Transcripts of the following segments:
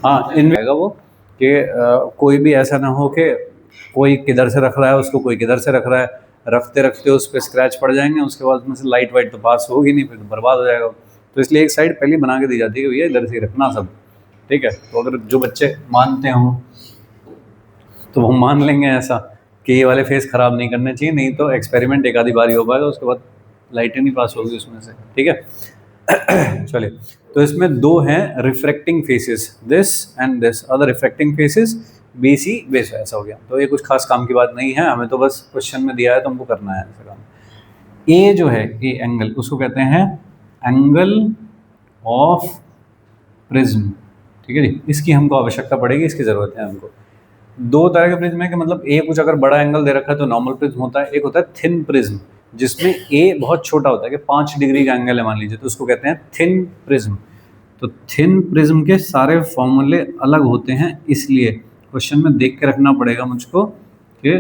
हाँ, इनमें आएगा वो कि कोई भी ऐसा ना हो कि कोई किधर से रख रहा है उसको, कोई किधर से रख रहा है, रखते रखते उस पर स्क्रैच पड़ जाएंगे, उसके बाद उसमें से लाइट वाइट तो पास होगी नहीं, फिर तो बर्बाद हो जाएगा। तो इसलिए एक साइड पहले बना के दी जाती है कि भैया इधर से ही रखना सब, ठीक है। तो अगर जो बच्चे मानते हों तो वो मान लेंगे ऐसा कि ये वाले फेस ख़राब नहीं करने चाहिए, नहीं तो एक्सपेरिमेंट एक आधी बार ही हो पाएगा, उसके बाद लाइटें नहीं पास होगी उसमें से, ठीक है। चलिए, तो इसमें दो हैं refracting faces, this and this other refracting faces, B C base, ऐसा हो गया। तो ये कुछ खास काम की बात नहीं है, हमें तो बस क्वेश्चन में दिया है तो हमको करना है ऐसा काम। ए जो है, ए एंगल, उसको कहते हैं एंगल ऑफ प्रिज्म, ठीक है जी। इसकी हमको आवश्यकता पड़ेगी, इसकी ज़रूरत है हमको। दो तरह के प्रिज्म है कि मतलब ए कुछ अगर बड़ा एंगल दे रखा है तो नॉर्मल प्रिज्म होता है, एक होता है थिन प्रिज्म जिसमें ए बहुत छोटा होता है कि 5 डिग्री का एंगल है मान लीजिए, तो उसको कहते हैं थिन प्रिज्म। तो थिन प्रिज्म के सारे फॉर्मूले अलग होते हैं, इसलिए क्वेश्चन में देख के रखना पड़ेगा मुझको कि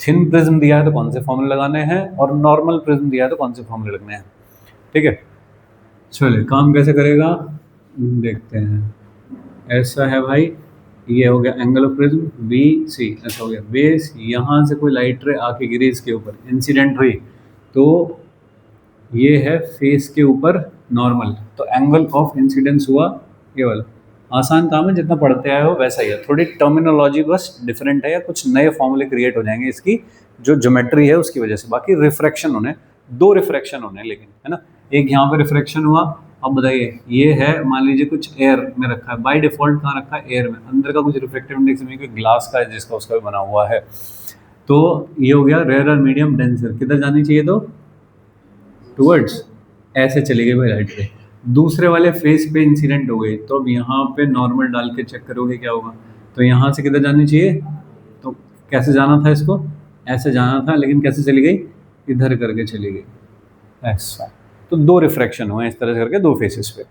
थिन प्रिज्म दिया है तो कौन से फॉर्मूले लगाने हैं और नॉर्मल प्रिज्म दिया है तो कौन से फॉर्मूले लगने हैं, ठीक है। चलिए, काम कैसे करेगा देखते हैं। ऐसा है भाई, ये हो गया angle of prism B C, ऐसा हो गया बेस, यहाँ से कोई लाइट रे आके गिरी इसके ऊपर, इंसिडेंट हुई, तो ये है फेस के ऊपर नॉर्मल, तो एंगल ऑफ इंसिडेंस हुआ ये वाला। आसान काम है, जितना पढ़ते आए हो वैसा ही है, थोड़ी टर्मिनोलॉजी बस डिफरेंट है या कुछ नए फॉर्मूले क्रिएट हो जाएंगे इसकी जो ज्योमेट्री है उसकी वजह से। बाकी रिफ्रैक्शन होने, दो रिफ्रैक्शन होने लेकिन, है ना। एक यहाँ पे रिफ्रैक्शन हुआ, अब बताइए ये है मान लीजिए कुछ एयर में रखा है, बाय डिफॉल्ट कहाँ रखा है, एयर में, अंदर का कुछ रिफ्रैक्टिव इंडेक्स में ग्लास का है जिसका उसका भी बना हुआ है। तो ये हो गया रेयर मीडियम डेंसर, किधर जानी चाहिए तो टूवर्ड्स, ऐसे चली गई भाई लाइट रे, दूसरे वाले फेस पे इंसिडेंट हो गई, तो अब यहाँ पे नॉर्मल डाल के चेक करोगे क्या होगा, तो यहाँ से किधर जानी चाहिए, तो कैसे जाना था इसको, ऐसे जाना था, लेकिन कैसे चली गई, इधर करके चली गई, ऐसा। तो दो रिफ्रैक्शन हुए इस तरह से करके दो फेसेस पे,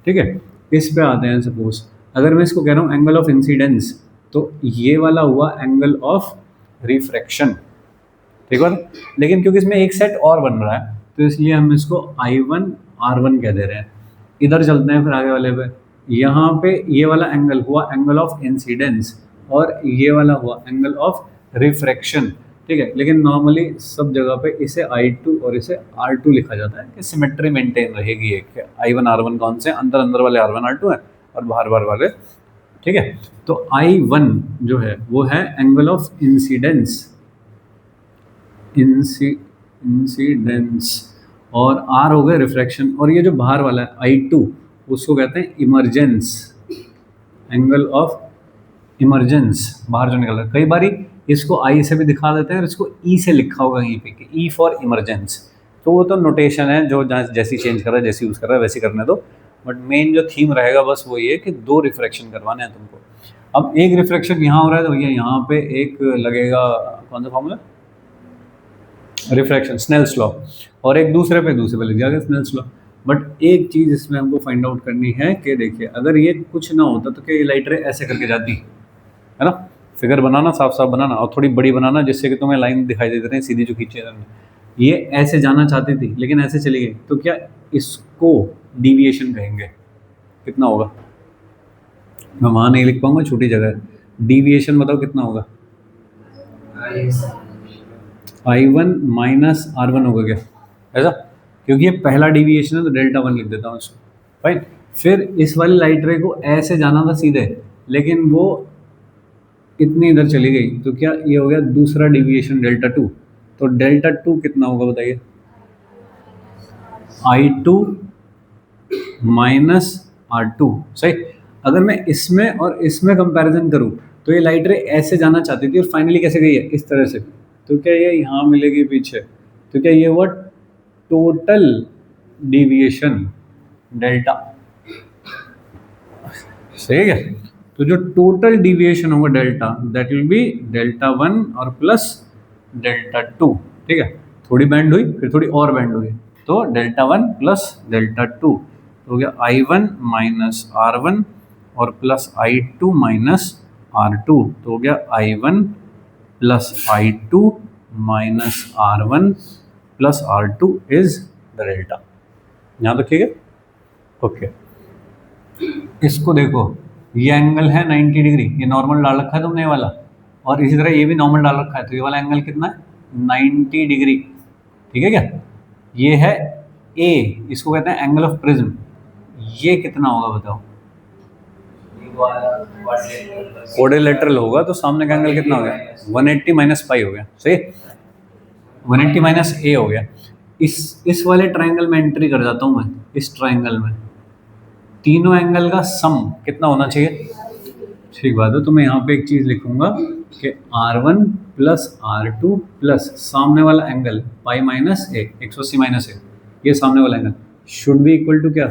ठीक है। इस पे आते हैं, सपोज अगर मैं इसको कह रहा हूँ एंगल ऑफ इंसिडेंस, तो ये वाला हुआ एंगल ऑफ रिफ्रैक्शन, ठीक है। लेकिन क्योंकि इसमें एक सेट और बन रहा है तो इसलिए हम इसको I1 R1 कह दे रहे हैं। इधर चलते हैं फिर आगे वाले पे, यहाँ पे ये वाला एंगल हुआ एंगल ऑफ इंसिडेंस और ये वाला हुआ एंगल ऑफ रिफ्रैक्शन, ठीक है। लेकिन नॉर्मली सब जगह पे इसे I2 और इसे R2 लिखा जाता है कि सिमेट्री मेंटेन रहेगी, एक I1 R1 कौन से, अंदर अंदर वाले R1 R2 है और बाहर बाहर वाले, ठीक है। तो I1 जो है वो है एंगल ऑफ इंसिडेंस, इंसिडेंस, और आर हो गया रिफ्रैक्शन, और ये जो बाहर वाला है I2 उसको कहते हैं इमरजेंस, एंगल ऑफ इमरजेंस, बाहर जो निकल रहा है। कई बार इसको आई से भी दिखा देते हैं और इसको ई से लिखा होगा यहीं पे कि ई फॉर इमरजेंस, तो वो तो नोटेशन है, जो जैसी चेंज कर रहा है जैसी यूज़ कर रहा है वैसी करने दो, बट मेन जो थीम रहेगा बस वो ये कि दो रिफ्रैक्शन करवाने हैं तुमको। अब एक रिफ्रैक्शन यहाँ हो रहा है तो भैया यहाँ पे एक लगेगा, कौन सा फॉर्मूला, रिफ्रैक्शन स्नेल्स लॉ, और एक दूसरे पे लग जाएगा स्नेल्स लॉ। बट एक चीज़ इसमें हमको फाइंड आउट करनी है कि देखिए अगर ये कुछ ना होता तो क्या ये लाइट रे ऐसे करके जाती, है ना। फिगर बनाना, साफ साफ बनाना और थोड़ी बड़ी बनाना जिससे कि तुम्हें लाइन दिखाई देती रहे सीधी जो खींचे जा रही है। ये ऐसे जाना चाहती थी लेकिन ऐसे चली गई, तो क्या इसको डिविएशन कहेंगे, कितना होगा, मैं वहाँ नहीं लिख पाऊंगा, छोटी जगह है, डिविएशन बताओ कितना होगा, I1 माइनस R1 होगा क्या, ऐसा, क्योंकि ये पहला डिविएशन है तो डेल्टा 1 लिख देता हूँ इसको, फाइन। फिर इस वाली लाइट रे को ऐसे जाना था सीधे, लेकिन वो इतनी इधर चली गई, तो क्या ये हो गया दूसरा डिविएशन डेल्टा 2, तो डेल्टा 2 कितना होगा बताइए, I2 माइनस R2, सही। अगर मैं इसमें और इसमें कंपैरिजन करूं तो ये लाइट रे ऐसे जाना चाहती थी और फाइनली कैसे गई है, इस तरह से, तो क्या ये यहाँ मिलेगी पीछे, तो क्या ये हुआ टोटल डिविएशन डेल्टा, सही है। तो जो टोटल डिविएशन होगा delta, that will be delta 1 और प्लस डेल्टा 2, ठीक है। थोड़ी बैंड हुई फिर थोड़ी और बैंड हुई, तो डेल्टा 1 प्लस डेल्टा 2 हो गया I1 माइनस R1 और प्लस I2 माइनस R2, तो हो गया I1 plus I2 minus R1 plus R2 is the delta. यहाँ तक ठीक है, ओके। इसको देखो, ये एंगल है 90 डिग्री, ये नॉर्मल डाल रखा है तुमने ये वाला, और इसी तरह ये भी नॉर्मल डाल रखा है, तो ये वाला एंगल कितना है 90 डिग्री। ठीक है क्या? ये है ए, इसको कहते हैं एंगल ऑफ प्रिज्म। ये कितना होगा बताओ? क्वाड्रिलेटरल होगा तो सामने का एंगल कितना हो गया? 180 माइनस पाई हो गया, सही। 180 माइनस ए हो गया। इस वाले ट्राइंगल में एंट्री कर जाता हूं मैं। इस ट्राइंगल में तीनों एंगल का सम कितना होना चाहिए? ठीक बात है, तो मैं यहाँ पे एक चीज लिखूंगा कि R1 प्लस R2 प्लस सामने वाला angle pi minus A, 180 minus A, ये सामने वाला angle should be equal to क्या?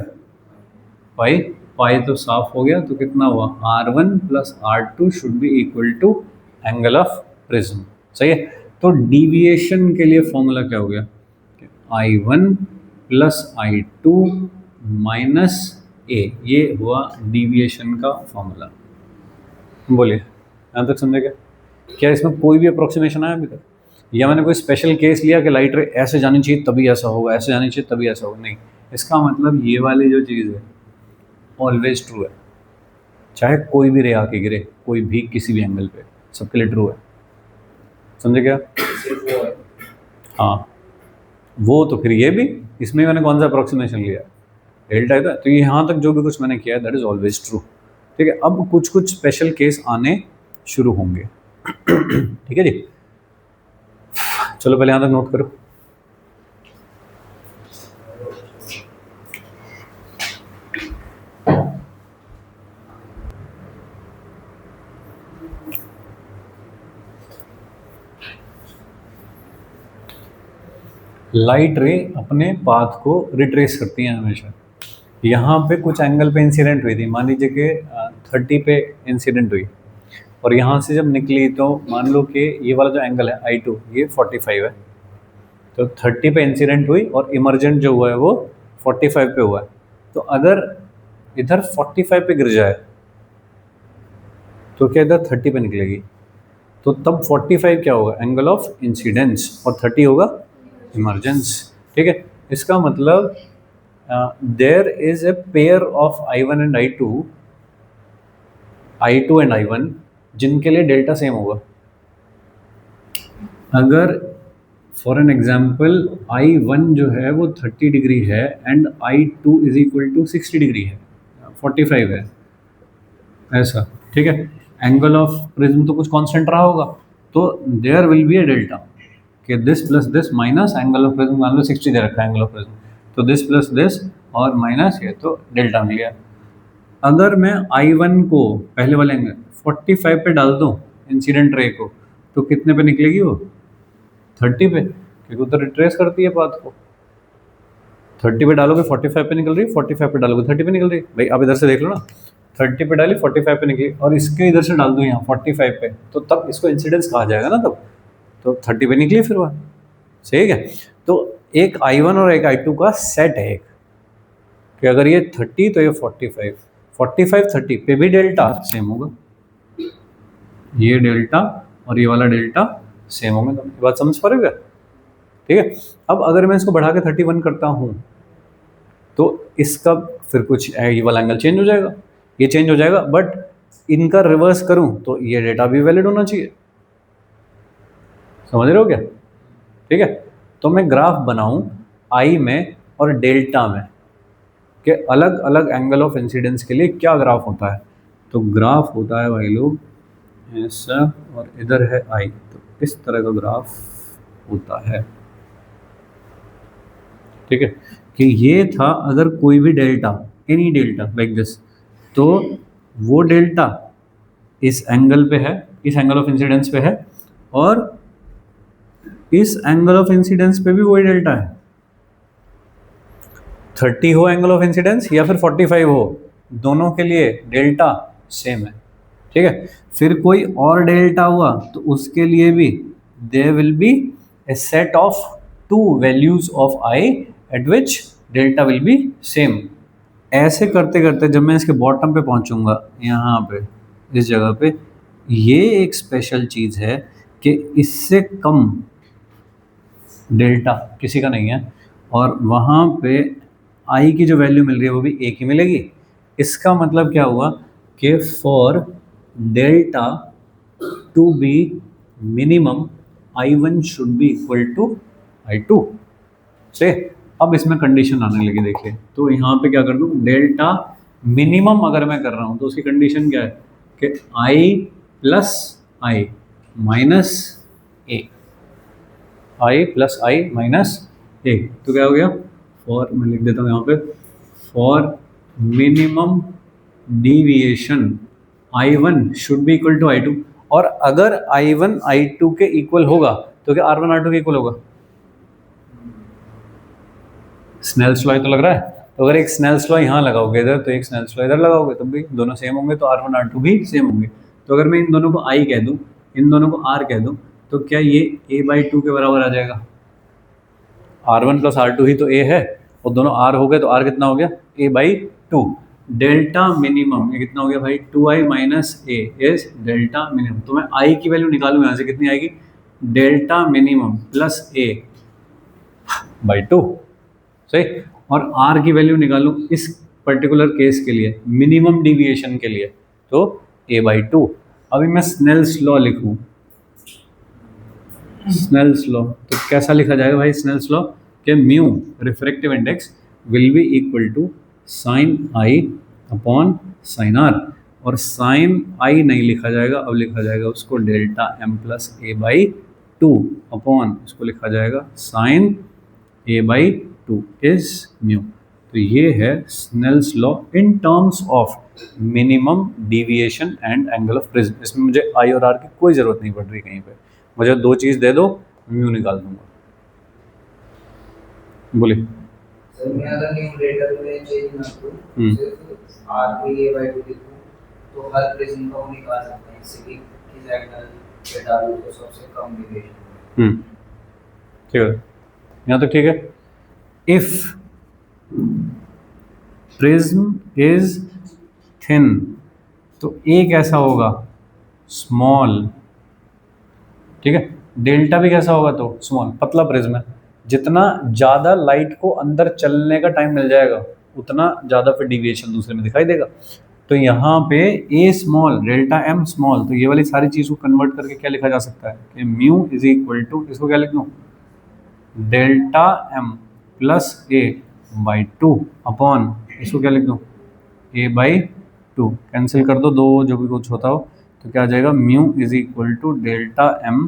पाई। पाई तो साफ हो गया, तो कितना हुआ? R1 plus R2 should be equal to angle of prism, सही है। तो डिविएशन के लिए फॉर्मूला क्या हो गया? I1 plus I2 minus A, ये हुआ डिविएशन का फॉर्मूला। बोलिए, यहाँ तक समझे क्या? क्या इसमें कोई भी अप्रोक्सीमेशन आया अभी तक? या मैंने कोई स्पेशल केस लिया कि लाइट रे ऐसे जानी चाहिए तभी ऐसा होगा, ऐसे जानी चाहिए तभी ऐसा होगा? नहीं, इसका मतलब ये वाली जो चीज़ है ऑलवेज ट्रू है, चाहे कोई भी रे आके गिरे, कोई भी किसी भी एंगल पे, सबके लिए ट्रू है। समझे क्या? हाँ, वो तो फिर ये भी, इसमें मैंने कौन सा अप्रोक्सीमेशन लिया? डेल्टा है। तो यहाँ तक जो भी कुछ मैंने किया दैट इज ऑलवेज ट्रू। ठीक है, अब कुछ कुछ स्पेशल केस आने शुरू होंगे। ठीक है जी, चलो पहले यहाँ तक नोट करो। लाइट रे अपने पाथ को रिट्रेस करती हैं हमेशा। यहाँ पे कुछ एंगल पे इंसिडेंट हुई थी, मान लीजिए कि 30 पे इंसिडेंट हुई, और यहाँ से जब निकली तो मान लो कि ये वाला जो एंगल है I2 ये 45 है, तो 30 पे इंसिडेंट हुई और इमरजेंट जो हुआ है वो 45 पे हुआ है। तो अगर इधर 45 पे गिर जाए तो क्या इधर 30 पे निकलेगी? तो तब 45 क्या होगा? एंगल ऑफ इंसिडेंस, और 30 होगा इमरजेंस। ठीक है, इसका मतलब there is a pair of I1 and I2 and I1 जिनके लिए डेल्टा सेम होगा। अगर फॉर एन एग्जाम्पल I1 जो है वो 30 डिग्री है and I2 is equal to 60 degree है, 45 है, ऐसा। ठीक है, एंगल ऑफ प्रिज्म तो कुछ कांस्टेंट रहा होगा, तो there will be a delta कि this plus this minus angle of prism, मान लो 60 दे रखा है एंगल ऑफ प्रिज्म, तो दिस प्लस दिस और माइनस ये, तो डेल्टा मिल गया। अगर मैं I1 को पहले वाले एंगल 45 पे डाल दूँ इंसिडेंट रे को, तो कितने पे निकलेगी वो? 30 पे, क्योंकि उधर रिट्रेस करती है पाथ को। 30 पे डालोगे 45 पे निकल रही, 45 पे डालोगे 30 पे निकल रही। भाई आप इधर से देख लो ना, 30 पे डाली 45 पे निकली, और इसके इधर से डाल दो यहाँ 45 पे, तो तब इसको इंसिडेंस कहा जाएगा ना तब, तो 30 पे निकली फिर वह, सही है। तो एक I1 और एक I2 का सेट है एक, कि अगर ये 30 तो ये 45 30 पे भी डेल्टा सेम होगा, ये डेल्टा और ये वाला डेल्टा सेम होंगे। तो ये बात समझ पा रहे हो क्या? ठीक है, अब अगर मैं इसको बढ़ा के 31 करता हूँ तो इसका फिर कुछ ये वाला एंगल चेंज हो जाएगा, ये चेंज हो जाएगा, बट इनका रिवर्स करूँ तो ये डेटा भी वैलिड होना चाहिए। समझ रहे हो क्या? ठीक है, तो मैं ग्राफ बनाऊं I में और डेल्टा में कि अलग अलग एंगल ऑफ इंसिडेंस के लिए क्या ग्राफ होता है। तो ग्राफ होता है भाई लोग ऐसा, और इधर है I, तो इस तरह का ग्राफ होता है। ठीक है, कि ये था अगर कोई भी delta, any delta like this, तो वो डेल्टा इस एंगल पे है, इस एंगल ऑफ इंसिडेंस पे है, और इस एंगल ऑफ इंसिडेंस पे भी वही डेल्टा है। 30 हो एंगल ऑफ इंसिडेंस या फिर 45 हो, दोनों के लिए डेल्टा सेम है। ठीक है, फिर कोई और डेल्टा हुआ तो उसके लिए भी there will be a set of 2 values of I at which delta will be same. ऐसे करते करते जब मैं इसके बॉटम पे पहुंचूंगा, यहाँ पे इस जगह पे, ये एक स्पेशल चीज़ है कि इससे कम डेल्टा किसी का नहीं है, और वहाँ पे I की जो वैल्यू मिल रही है वो भी एक ही मिलेगी, इसका मतलब क्या हुआ कि for delta to be minimum I1 should be equal to I2 से। अब इसमें कंडीशन आने लगी, देखिए तो यहाँ पे क्या कर दूँ, डेल्टा मिनिमम अगर मैं कर रहा हूँ तो उसकी कंडीशन क्या है कि I plus I minus A, I plus I minus A. तो क्या हो गया, फॉर, मैं लिख देता हूँ यहाँ पे, for minimum deviation I1 should be equal to I2। और अगर I1 I2 के इक्वल होगा तो क्या R1 R2 के इक्वल होगा? स्नेल्स लॉ तो लग रहा है। तो अगर एक स्नेल्स लॉ यहाँ लगाओगे इधर, तो एक स्नेल्स लॉ इधर लगाओगे, तब भी दोनों सेम होंगे, तो R1 R2 भी सेम होंगे। तो अगर मैं इन दोनों को I कह दूँ, इन दोनों को R कह दूँ, तो क्या ये A/2 के बराबर आ जाएगा? R1 प्लस R2 ही तो A है, और दोनों R हो गए तो R कितना हो गया, A/2। डेल्टा मिनिमम ये कितना हो गया भाई, 2I minus A is delta minimum. तो मैं I की वैल्यू निकालूँ यहाँ से, कितनी आएगी, डेल्टा मिनिमम प्लस A/2, सही। और R की वैल्यू निकालूँ इस पर्टिकुलर केस के लिए, मिनिमम डिविएशन के लिए, तो A/2। अभी मैं स्नेल्स लॉ लिखूँ, स्नेल्स लॉ तो कैसा लिखा जाएगा भाई स्नेल्स लॉ, कि mu refractive index will be equal to sine I upon sine R. और साइन आई नहीं लिखा जाएगा, अब लिखा जाएगा उसको delta M plus A/2 upon, इसको लिखा जाएगा साइन A/2 इज म्यू। तो ये है Snell's law in terms of minimum deviation and angle of prism. इसमें मुझे आई और आर की कोई ज़रूरत नहीं पड़ रही कहीं पे, मुझे दो चीज़ दे दो, म्यू निकाल दूंगा। बोलिए। सर मैं अगर न्यूमरेटर में चेंज ना करूं, सिर्फ आर भी A/2 लिखूं, तो हर प्रिज्म का वो निकाल सकते हैं, इससे कि किस एंगल पे डालूं तो सबसे कम डिविएशन। ठीक है, यहाँ तक ठीक है। इफ प्रिज्म इज थिन तो ए कैसा होगा, स्मॉल, ठीक है। डेल्टा भी कैसा होगा, तो स्मॉल, पतला प्रिज्म है, जितना ज़्यादा लाइट को अंदर चलने का टाइम मिल जाएगा उतना ज़्यादा फिर डिविएशन दूसरे में दिखाई देगा। तो यहाँ पे ए स्मॉल डेल्टा एम स्मॉल, तो ये वाली सारी चीज़ को कन्वर्ट करके क्या लिखा जा सकता है कि म्यू इज इक्वल टू, इसको क्या लिख दूँ, delta M plus A/2 upon, इसको क्या लिख दूँ, A/2, कैंसिल कर दो दो, जो भी कुछ होता हो, तो क्या आ जाएगा, mu is equal to delta M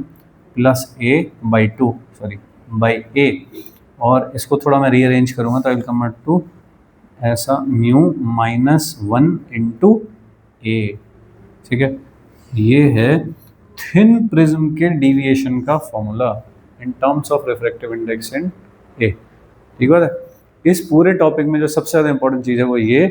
plus A/2, sorry by A. और इसको थोड़ा मैं रीअरेंज करूँगा तो आई विल कम टू ऐसा, म्यू -1 इंटू ए, ठीक है। ये है थिन प्रिज्म के डिविएशन का formula in terms of refractive index in A, ठीक बात है। इस पूरे टॉपिक में जो सबसे ज़्यादा इंपॉर्टेंट चीज़ है वो ये,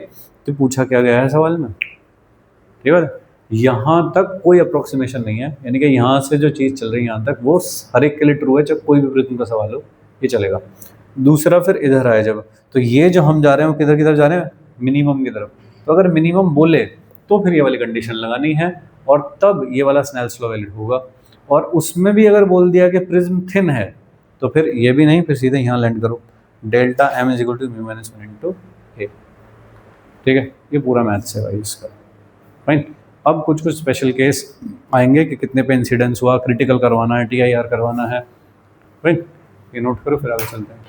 तो पूछा क्या गया है सवाल में, ठीक है। यहाँ तक कोई अप्रोक्सीमेशन नहीं है, यानी कि यहाँ से जो चीज़ चल रही है यहाँ तक वो हर एक के लिए ट्रू है, जब कोई भी प्रिज्म का सवाल हो ये चलेगा। दूसरा फिर इधर आए जब, तो ये जो हम जा रहे हैं वो किधर किधर जा रहे हैं, मिनिमम की तरफ। तो अगर मिनिमम बोले तो फिर ये वाली कंडीशन लगानी है, और तब ये वाला स्नेल्स लॉ वैलिड होगा। और उसमें भी अगर बोल दिया कि प्रिज्म थिन है, तो फिर ये भी नहीं, फिर सीधे यहाँ लैंड करो, delta M is equal to mu minus 1 into A, ठीक है। ये पूरा मैथ्स है भाई इसका, फाइन। अब कुछ कुछ स्पेशल केस आएंगे कि कितने पे इंसिडेंस हुआ, क्रिटिकल करवाना है, TIR करवाना है, फाइन। ये नोट करो, फिर आगे चलते हैं।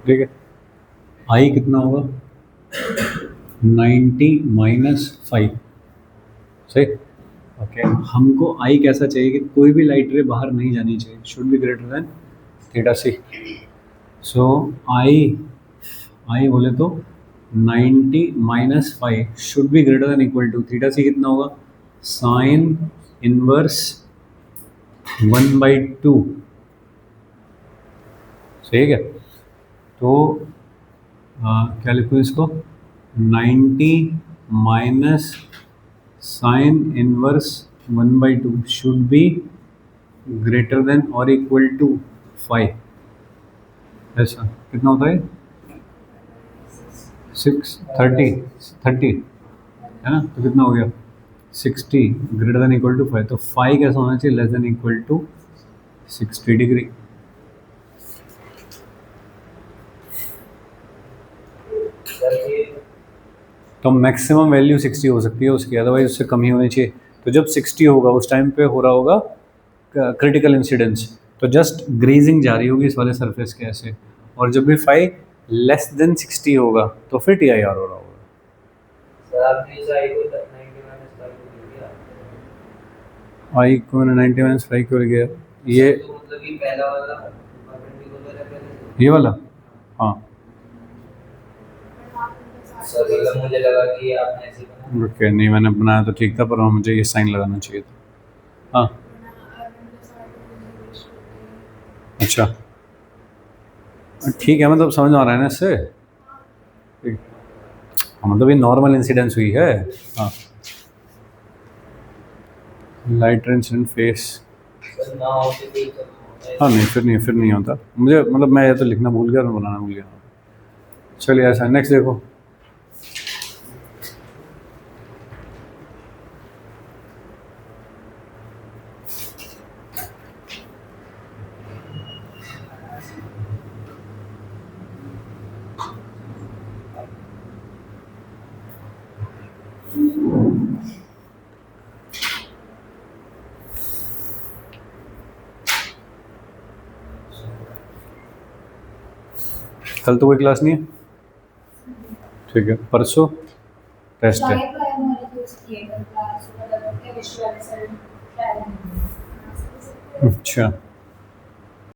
ठीक है, आई कितना होगा 90 माइनस 5, सही। ओके, हमको आई कैसा चाहिए कि कोई भी लाइट रे बाहर नहीं जानी चाहिए, should be greater than theta C. So I बोले तो 90 minus 5 should be greater than equal to theta C कितना होगा साइन इनवर्स 1/2, सही है क्या। तो क्या लिखूँ इसको 90 minus sine inverse 1/2 should be greater then और इक्वल टू 5। ऐसा कितना होता है 30 है ना, तो कितना हो गया 60 ग्रेटर देन इक्वल टू 5। तो 5 कैसा होना चाहिए less than equal to 60 degree. तो मैक्सिमम वैल्यू 60 हो सकती है उसकी, अदरवाइज उससे कम ही होनी चाहिए। तो जब 60 होगा उस टाइम पे हो रहा होगा क्रिटिकल इंसिडेंस, तो जस्ट ग्रेजिंग जा रही होगी इस वाले सरफेस के ऐसे, और जब भी 5 लेस देन 60 होगा तो फिर TIR हो रहा होगा। आई को मैंने 90 माइनस 5 क्यों लिख गया ये, तो मतलब कि पहला वाला परपेंडिकुलर है पहले, ये वाला, हाँ सर मतलब मुझे लगा कि आपने ऐसे बनाया। ओके, नहीं मैंने बनाया तो ठीक था, पर मुझे ये साइन लगाना चाहिए था। हाँ अच्छा ठीक है, मतलब समझ में आ रहा है ना इससे, ठीक। हाँ, मतलब ये नॉर्मल इंसिडेंस हुई है। हाँ लाइट इंसिडेंट फेस, सर ना हो तो फिर करना होता है। हाँ नहीं फिर नहीं होता मुझे, मतलब मैं ये तो लिखना भूल गया और बनाना भूल गया। चलिए ऐसा, नेक्स्ट देखो। कल तो कोई क्लास नहीं है, ठीक है, परसों टेस्ट है। अच्छा